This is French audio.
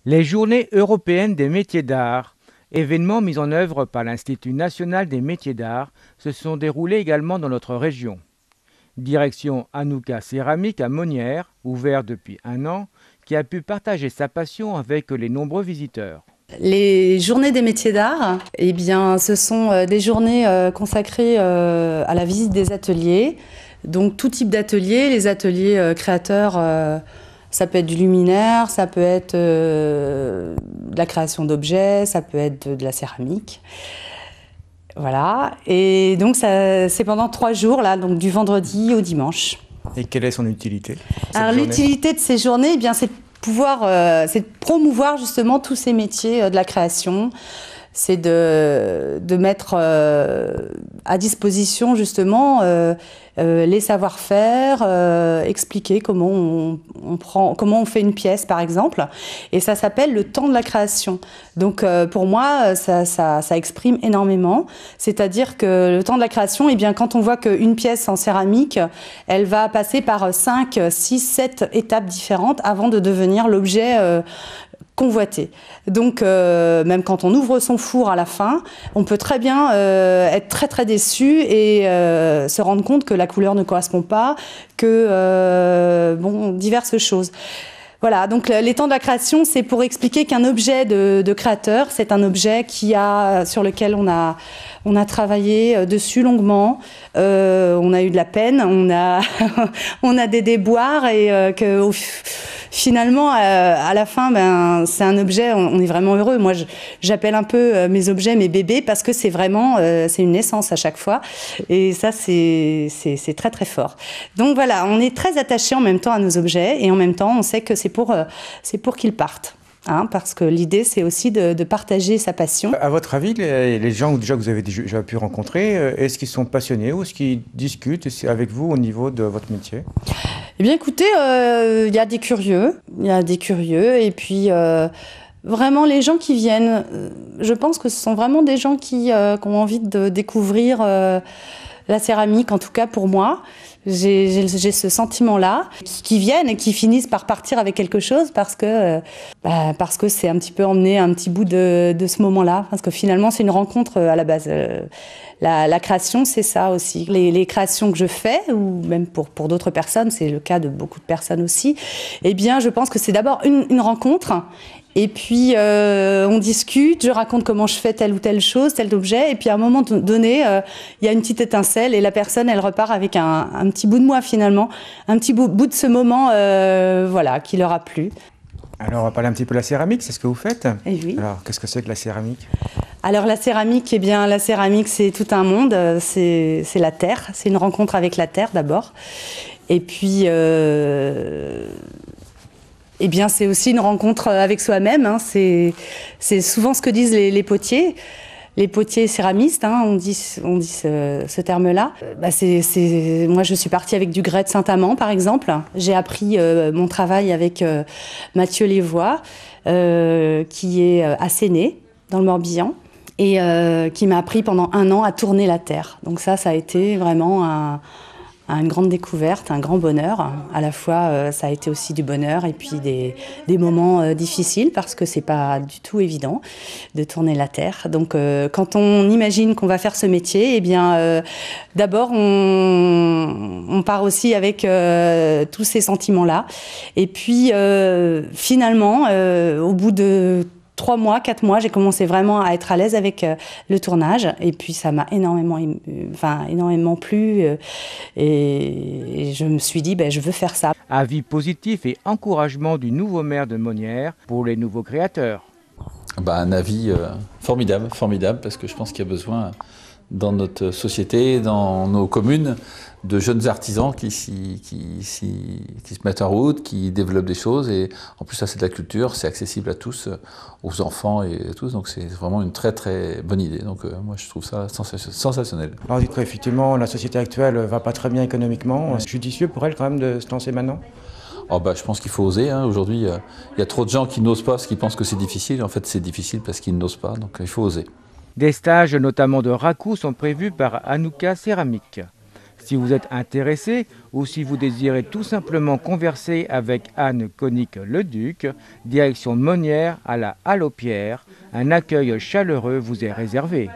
Les Journées européennes des métiers d'art, événements mis en œuvre par l'Institut national des métiers d'art, se sont déroulés également dans notre région. Direction Hanouka Céramique à Monnières, ouvert depuis 1 an, qui a pu partager sa passion avec les nombreux visiteurs. Les journées des métiers d'art, eh bien, ce sont des journées consacrées à la visite des ateliers. Donc tout type d'ateliers, les ateliers créateurs, ça peut être du luminaire, ça peut être de la création d'objets, ça peut être de la céramique. Voilà, et donc c'est pendant 3 jours, là, donc du vendredi au dimanche. Et quelle est son utilité? Alors l'utilité de ces journées, eh bien, c'est de promouvoir justement tous ces métiers de la création. C'est de mettre à disposition justement les savoir-faire, expliquer comment on fait une pièce par exemple. Et ça s'appelle le temps de la création. Donc pour moi, ça exprime énormément. C'est-à-dire que le temps de la création, eh bien, quand on voit qu'une pièce en céramique, elle va passer par 5, 6, 7 étapes différentes avant de devenir l'objet convoité. Donc même quand on ouvre son four à la fin, on peut très bien être très déçu et se rendre compte que la couleur ne correspond pas, que diverses choses. Voilà, donc les temps de la création, c'est pour expliquer qu'un objet de créateur, c'est un objet sur lequel on a travaillé dessus longuement, on a eu de la peine, on a des déboires et finalement, à la fin, c'est un objet, on est vraiment heureux. Moi, j'appelle un peu mes objets mes bébés parce que c'est vraiment, c'est une naissance à chaque fois. Et ça, c'est très fort. Donc voilà, on est très attachés en même temps à nos objets et en même temps, on sait que c'est pour qu'ils partent. Parce que l'idée, c'est aussi de partager sa passion. À votre avis, les gens déjà que vous avez déjà pu rencontrer, est-ce qu'ils sont passionnés ou est-ce qu'ils discutent avec vous au niveau de votre métier? Eh bien, écoutez, il y a des curieux. Et puis, vraiment, les gens qui viennent, je pense que ce sont vraiment des gens qui ont envie de découvrir la céramique, en tout cas pour moi. J'ai ce sentiment-là, qui viennent et qui finissent par partir avec quelque chose parce que c'est un petit peu emmener un petit bout de ce moment-là. Parce que finalement, c'est une rencontre à la base. La création, c'est ça aussi. Les créations que je fais, ou même pour d'autres personnes, c'est le cas de beaucoup de personnes aussi, eh bien, je pense que c'est d'abord une rencontre. Et puis, on discute, je raconte comment je fais telle ou telle chose, tel objet. Et puis, à un moment donné, il y a une petite étincelle et la personne, elle repart avec un petit bout de moi, finalement. Un petit bout de ce moment qui leur a plu. Alors, on va parler un petit peu de la céramique, c'est ce que vous faites? Et oui. Alors, qu'est-ce que c'est que la céramique? Alors, la céramique, eh bien, la céramique, c'est tout un monde. C'est la terre. C'est une rencontre avec la terre, d'abord. Et puis... eh bien, c'est aussi une rencontre avec soi-même. C'est souvent ce que disent les potiers. Les potiers céramistes, on dit ce terme-là. Moi, je suis partie avec du grès de Saint-Amand, par exemple. J'ai appris mon travail avec Mathieu Lévois, qui est à Séné, dans le Morbihan, et qui m'a appris pendant 1 an à tourner la terre. Donc ça a été vraiment une grande découverte, un grand bonheur. À la fois, ça a été aussi du bonheur et puis des moments difficiles parce que c'est pas du tout évident de tourner la terre. Donc, quand on imagine qu'on va faire ce métier, eh bien, d'abord, on part aussi avec tous ces sentiments-là. Et puis, finalement, au bout de 3 mois, 4 mois, j'ai commencé vraiment à être à l'aise avec le tournage. Et puis, ça m'a énormément plu. Et je me suis dit, je veux faire ça. Avis positif et encouragement du nouveau maire de Monnières pour les nouveaux créateurs. Un avis formidable, parce que je pense qu'il y a besoin dans notre société, dans nos communes, de jeunes artisans qui se mettent en route, qui développent des choses. Et en plus, ça, c'est de la culture, c'est accessible à tous, aux enfants et à tous. Donc, c'est vraiment une très bonne idée. Donc, moi, je trouve ça sensationnel. Alors, dites-moi, effectivement, la société actuelle ne va pas très bien économiquement. C'est judicieux pour elle, quand même, de se lancer maintenant? Je pense qu'il faut oser. Aujourd'hui, il y a trop de gens qui n'osent pas parce qu'ils pensent que c'est difficile. En fait, c'est difficile parce qu'ils n'osent pas. Donc, il faut oser. Des stages, notamment de raku, sont prévus par Hanouka Céramique. Si vous êtes intéressé ou si vous désirez tout simplement converser avec Anne Konig-Leduc, direction Monnières à la Halle aux Pierres, un accueil chaleureux vous est réservé.